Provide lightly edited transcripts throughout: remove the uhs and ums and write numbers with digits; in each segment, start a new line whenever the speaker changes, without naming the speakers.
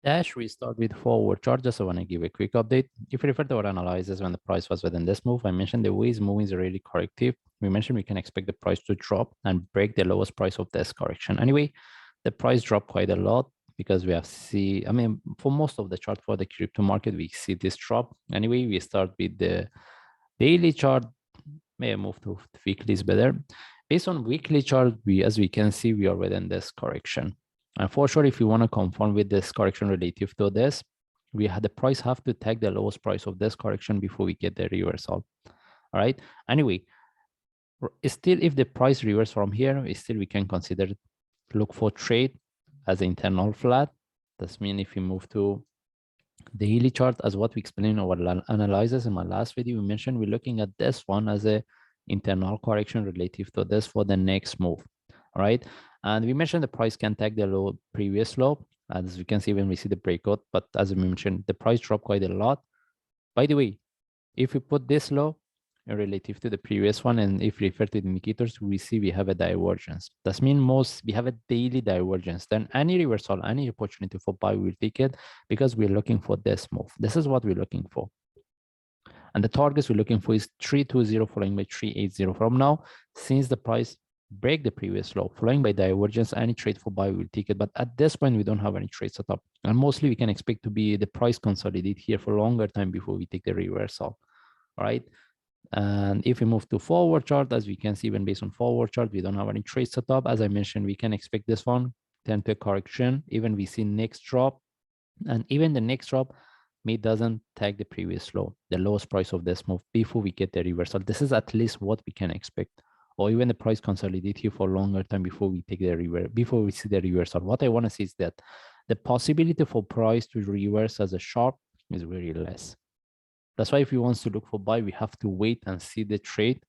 Dash, we start with forward chart. Just I want to give a quick update. If you refer to our analysis when the price was within this move, I mentioned the way it's moving is really corrective. We mentioned we can expect the price to drop and break the lowest price of this correction. Anyway, the price dropped quite a lot because we have for most of the chart for the crypto market, we see this drop. Anyway, we start with the daily chart. May I move to weekly is better. Based on weekly chart, as we can see, we are within this correction. And for sure, if you want to confirm with this correction relative to this, the price have to take the lowest price of this correction before we get the reversal. All right. Anyway, still, if the price reverse from here, still we can consider look for trade as internal flat. That means if we move to the daily chart, as what we explained in our analysis in my last video, we mentioned we're looking at this one as a internal correction relative to this for the next move. All right. And we mentioned the price can take the previous low, as you can see when we see the breakout. But as we mentioned, the price dropped quite a lot. By the way, if we put this low relative to the previous one, and if we refer to the indicators, we see we have a divergence. That means we have a daily divergence. Then any reversal, any opportunity for buy, we'll take it because we're looking for this move. This is what we're looking for. And the targets we're looking for is 320 following by 380. From now, since the price break the previous low, following by divergence, any trade for buy will take it. But at this point, we don't have any trade set up. And mostly we can expect to be the price consolidate here for a longer time before we take the reversal. All right. And if we move to forward chart, as we can see, even based on forward chart, we don't have any trade set up. As I mentioned, we can expect this one turn to a correction. Even we see next drop, and even the next drop doesn't tag the previous low, the lowest price of this move before we get the reversal. This is at least what we can expect, or even the price consolidate here for a longer time before we take the before we see the reversal. What I want to see is that the possibility for price to reverse as a sharp is very less. That's why if we want to look for buy, we have to wait and see the trade.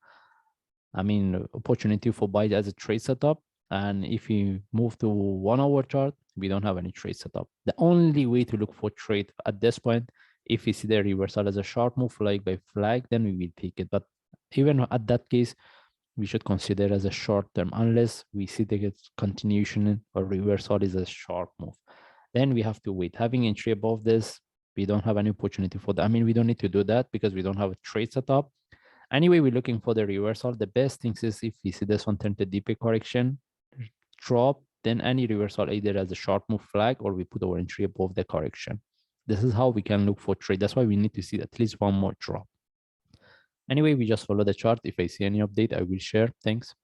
Opportunity for buy as a trade setup. And if you move to 1 hour chart, we don't have any trade setup. The only way to look for trade at this point, if we see the reversal as a sharp move like by flag, then we will take it. But even at that case, we should consider as a short term unless we see the continuation or reversal is a sharp move. Then we have to wait. Having entry above this, we don't have any opportunity for that. We don't need to do that because we don't have a trade setup. Anyway, we're looking for the reversal. The best thing is if we see this one turn to deeper correction, drop, then any reversal either as a sharp move flag or we put our entry above the correction. This is how we can look for trade. That's why we need to see at least one more drop. Anyway, we just follow the chart. If I see any update, I will share. Thanks.